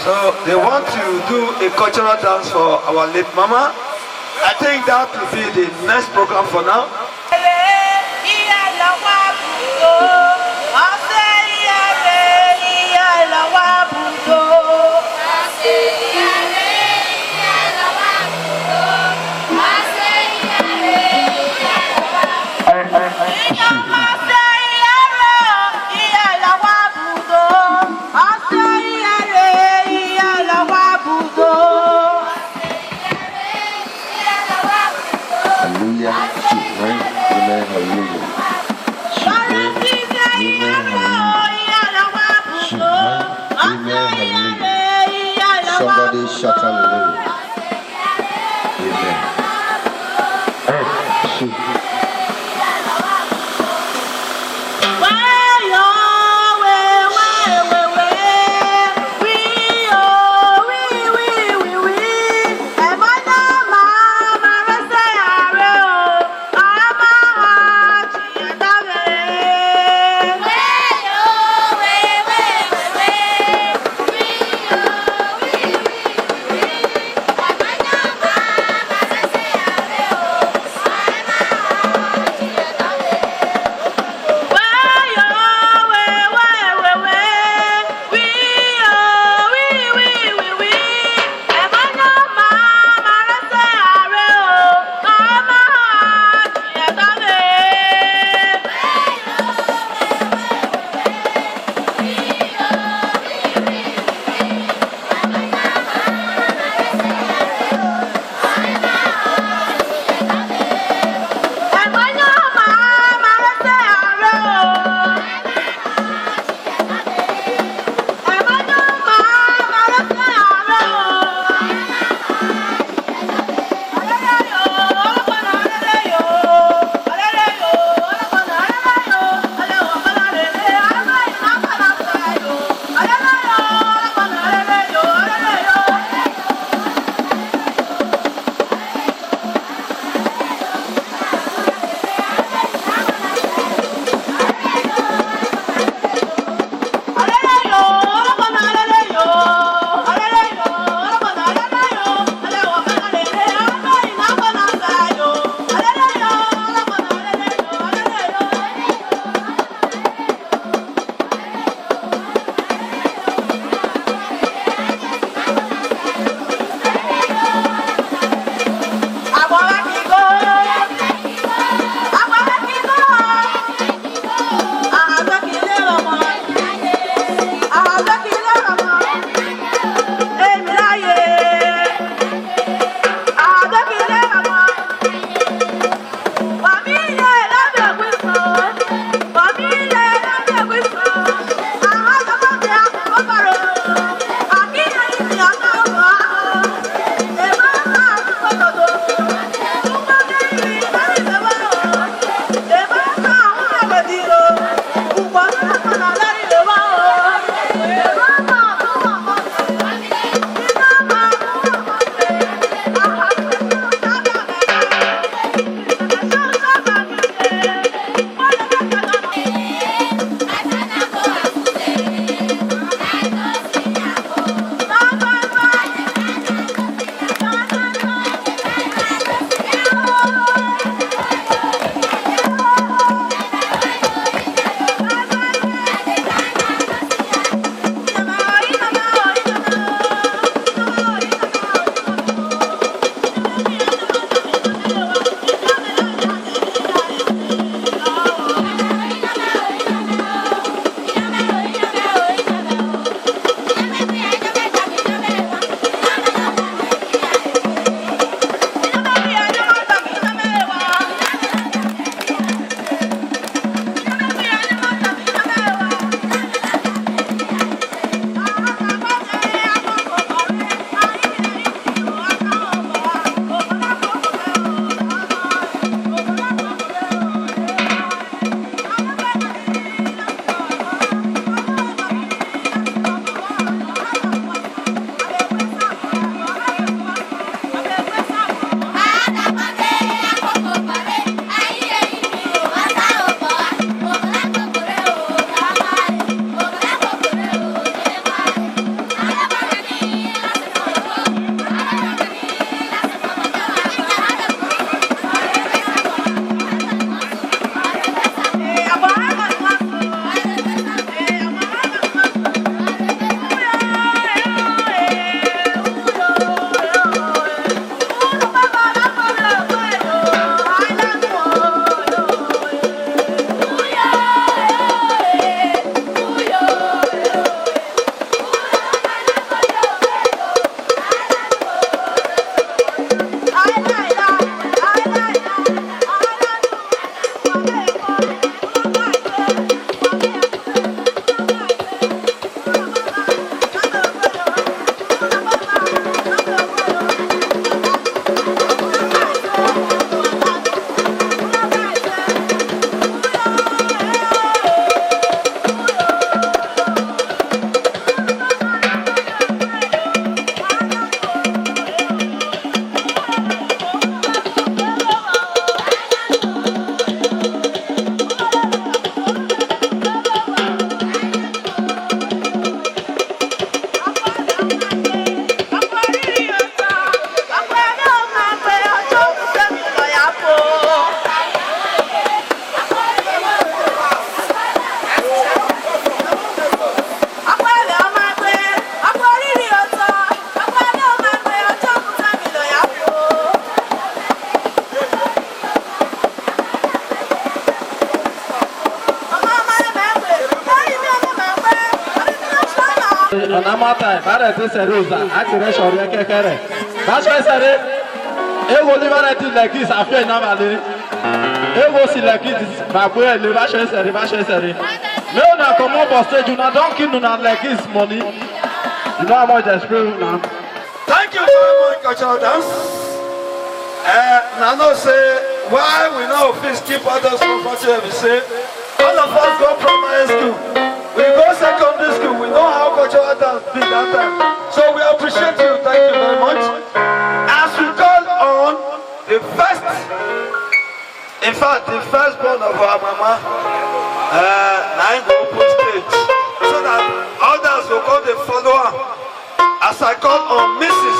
So they want to do a cultural dance for our late mama. I think that will be the next program for now. Somebody shout hallelujah. Amen. Namata, Barati Seruza, Accident or Yakere. That's why I said it. It will never like this. I feel normally. It was like this. Babuel, the Bashan said, the Bashan said it. No, now come up stage. You don't kill not like this money. You know how much I spend now. Thank you very much, cultural dance. Nano say, why we know fish keep others from what we say. All of us go primary school. We go secondary school. We know how cultural dance be that time. So we appreciate you. Thank you very much. As we call on the first, in fact, the firstborn of our mama, now go open stage, so that others will call the follower. As I call on Mrs.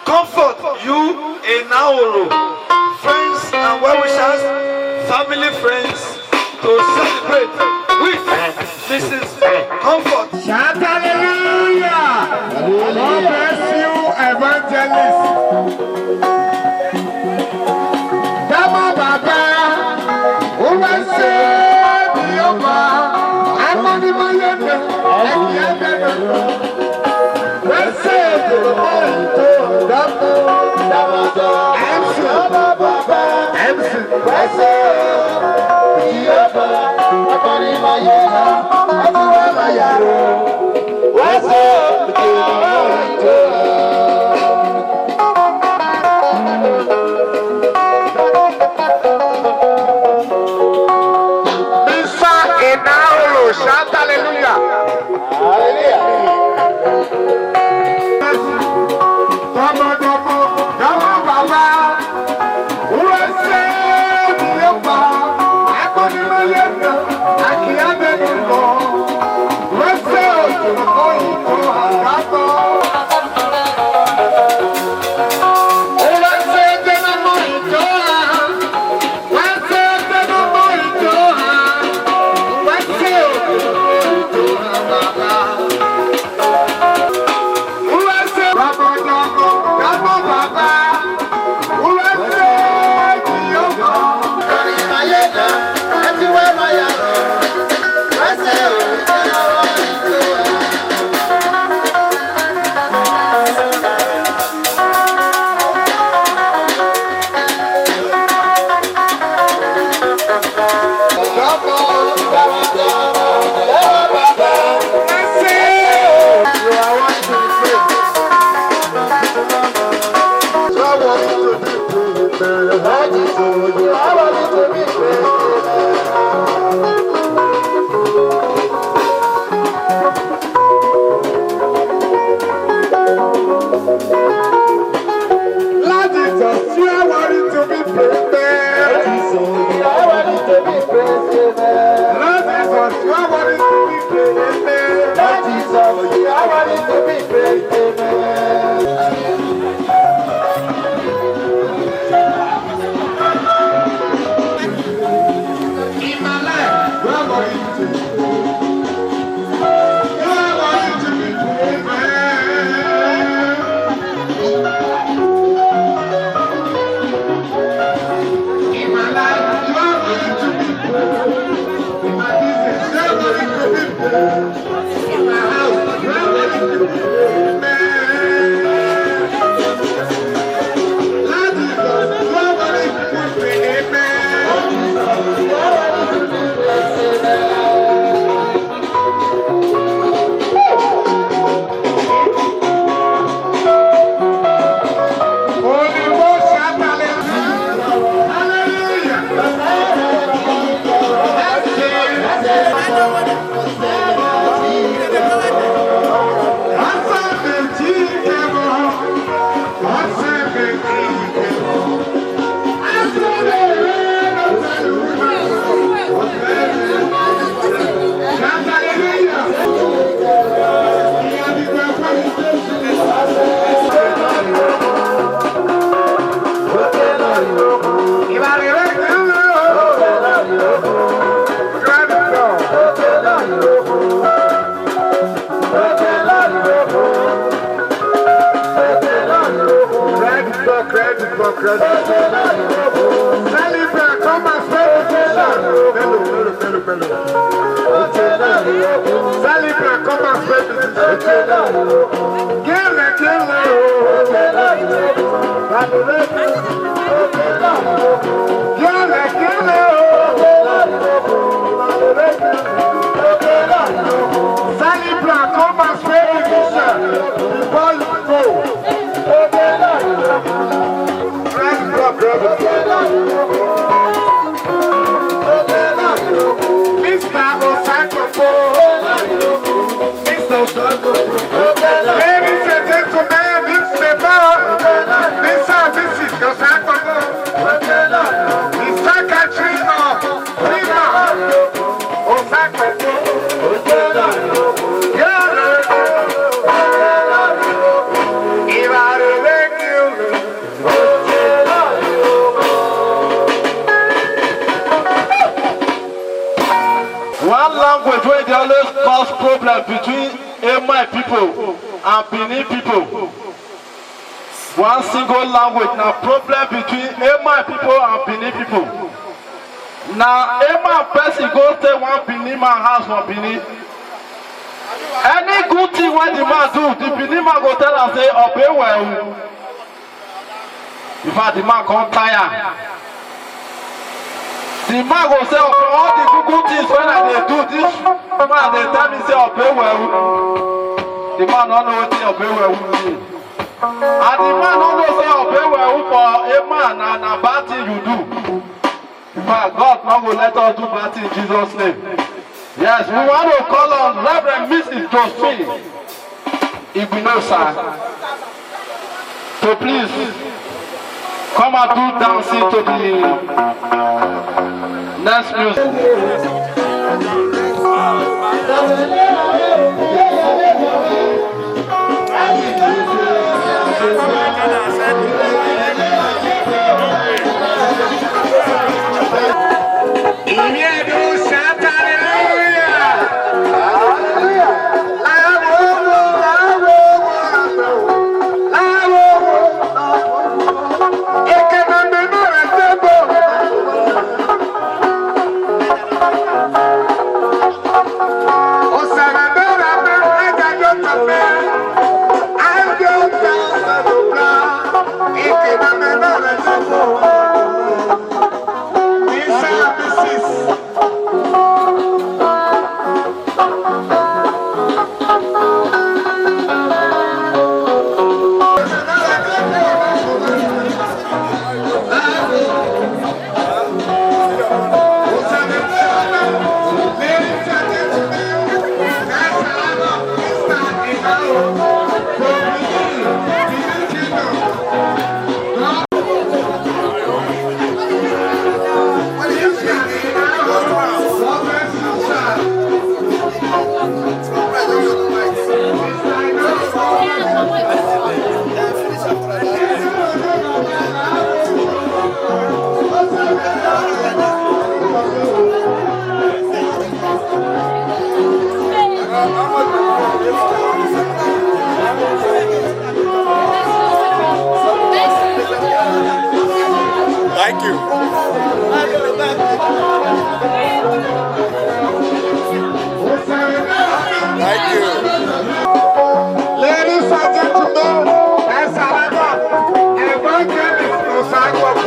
Comfort, you in Nauru, friends and well-wishers, family friends, to celebrate with Mrs. Comfort. Shout hallelujah! God bless you, evangelist. Dama Baba, who will say the Yoba, I'm on the Mayana, and Yamana. Let's say the Mayana, Dama, MC, let's say. Shout hallelujah. Celebrate, come and celebrate. Bello. Salibra, come and spread the Kill it. Salibra, come and spread the before you go. Mr. Osakopo. Ladies and gentlemen, Mr. Mrs. Osakopo. The secretary of Prima Osakopo. One language where they always cause problem between Emai people and Benin people. One single language now problem between Emai people and Benin people. Now Emai person go to one Benin man house for Benin. Any good thing when the man do, the Benin man go tell and say obey well. In fact, the man come tire. The man go say all the good things when I dey do this man dey tell me say obey well. The man no know wetin obey well mean. And the man no know say obey well for a man na bad thing you do. In fact, God no go let us do bad thing in Jesus' name. Yes, we want to call on Reverend Mrs. Josephine Igwinosa to please come and do dancing to the next music. Thank you. Thank you. Ladies and gentlemen, that's another evangelist Osakopo.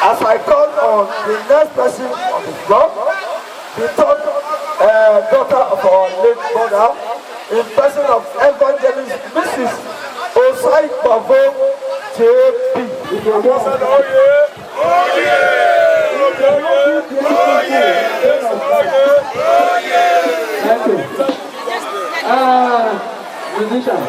As I call on the next person on the floor, the third daughter of our late mother, in person of Evangelist Mrs. Osai Bavo J.P. Thank you. Musician.